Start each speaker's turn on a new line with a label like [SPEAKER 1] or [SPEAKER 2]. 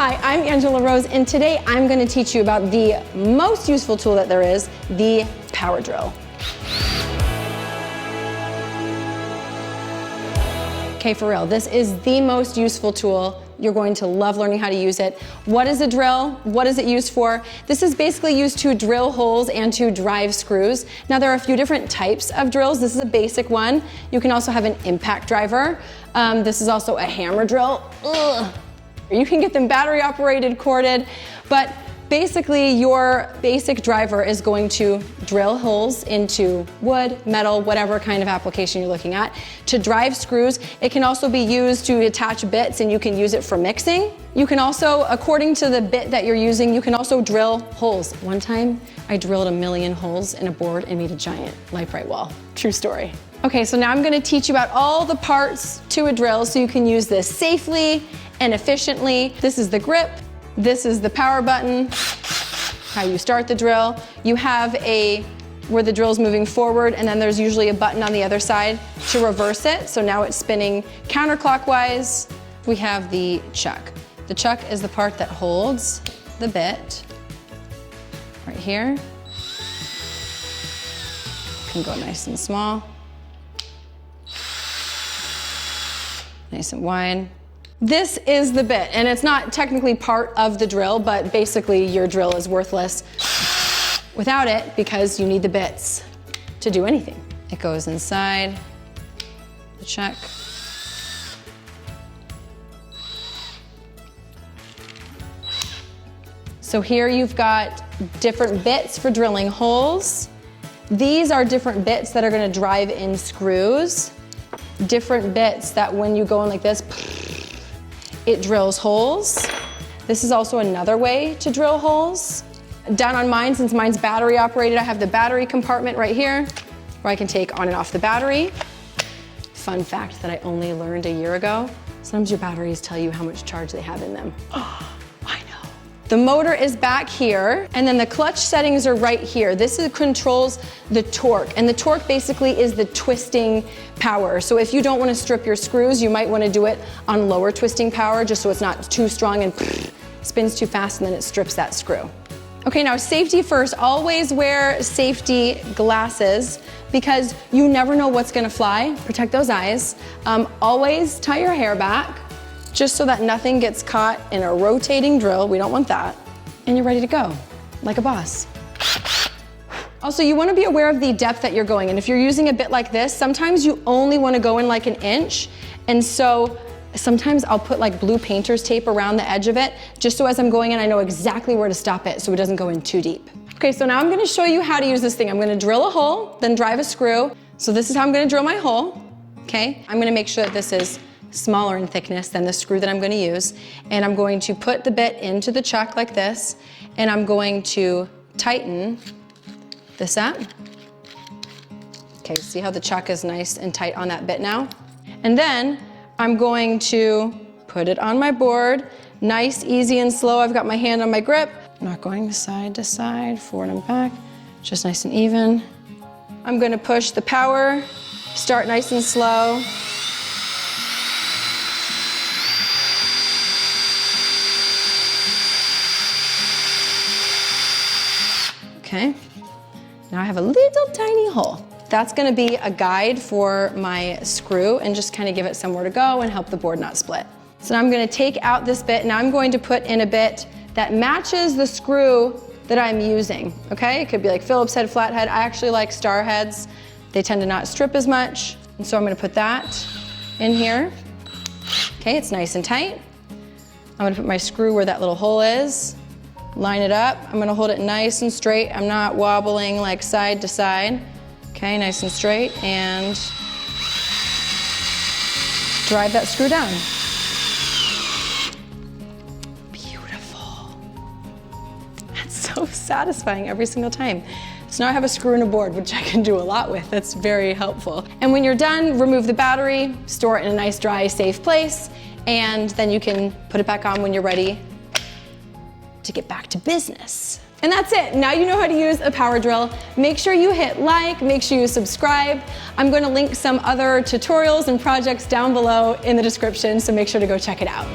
[SPEAKER 1] Hi, I'm Angela Rose, and today I'm going to teach you about the most useful tool that there is, the power drill. Okay, for real, this is the most useful tool. You're going to love learning how to use it. What is a drill? What is it used for? This is basically used to drill holes and to drive screws. Now there are a few different types of drills. This is a basic one. You can also have an impact driver. This is also a hammer drill. Ugh. You can get them battery operated, corded, but basically your basic driver is going to drill holes into wood, metal, whatever kind of application you're looking at. To drive screws, it can also be used to attach bits, and you can use it for mixing. You can also, according to the bit that you're using, you can also drill holes. One time, I drilled 1,000,000 holes in a board and made a giant light-bright wall. True story. Okay, so now I'm gonna teach you about all the parts to a drill so you can use this safely and efficiently. This is the grip. This is the power button, how you start the drill. You have where the drill is moving forward, and then there's usually a button on the other side to reverse it. So now it's spinning counterclockwise. We have the chuck. The chuck is the part that holds the bit right here. Can go nice and small, nice and wide. This is the bit, and it's not technically part of the drill, but basically your drill is worthless without it because you need the bits to do anything. It goes inside the chuck. So here you've got different bits for drilling holes. These are different bits that are going to drive in screws. Different bits that when you go in like this, it drills holes. This is also another way to drill holes. Down on mine, since mine's battery operated, I have the battery compartment right here where I can take on and off the battery. Fun fact that I only learned a year ago, sometimes your batteries tell you how much charge they have in them. Oh, I know. The motor is back here, and then the clutch settings are right here. This controls the torque, and the torque basically is the twisting power. So if you don't want to strip your screws, you might want to do it on lower twisting power just so it's not too strong and spins too fast and then it strips that screw. Okay, now safety first. Always wear safety glasses because you never know what's going to fly. Protect those eyes. Always tie your hair back just so that nothing gets caught in a rotating drill. We don't want that. And you're ready to go, like a boss. Also, you want to be aware of the depth that you're going in. If you're using a bit like this, sometimes you only want to go in like 1 inch. And so sometimes I'll put like blue painter's tape around the edge of it, just so as I'm going in, I know exactly where to stop it so it doesn't go in too deep. Okay, so now I'm going to show you how to use this thing. I'm going to drill a hole, then drive a screw. So this is how I'm going to drill my hole. Okay, I'm going to make sure that this is smaller in thickness than the screw that I'm going to use. And I'm going to put the bit into the chuck like this, and I'm going to tighten this up. Okay, see how the chuck is nice and tight on that bit now? And then I'm going to put it on my board, nice, easy, and slow. I've got my hand on my grip. I'm not going side to side, forward and back, just nice and even. I'm going to push the power, start nice and slow. Okay. Now I have a little tiny hole. That's gonna be a guide for my screw and just kind of give it somewhere to go and help the board not split. So now I'm gonna take out this bit. Now I'm going to put in a bit that matches the screw that I'm using, okay? It could be like Phillips head, flathead. I actually like star heads. They tend to not strip as much. And so I'm gonna put that in here. Okay, it's nice and tight. I'm gonna put my screw where that little hole is. Line it up. I'm gonna hold it nice and straight. I'm not wobbling like side to side. Okay, nice and straight, and drive that screw down. Beautiful. That's so satisfying every single time. So now I have a screw and a board, which I can do a lot with. That's very helpful. And when you're done, remove the battery, store it in a nice, dry, safe place, and then you can put it back on when you're ready to get back to business. And that's it. Now you know how to use a power drill. Make sure you hit like, make sure you subscribe. I'm going to link some other tutorials and projects down below in the description, so make sure to go check it out.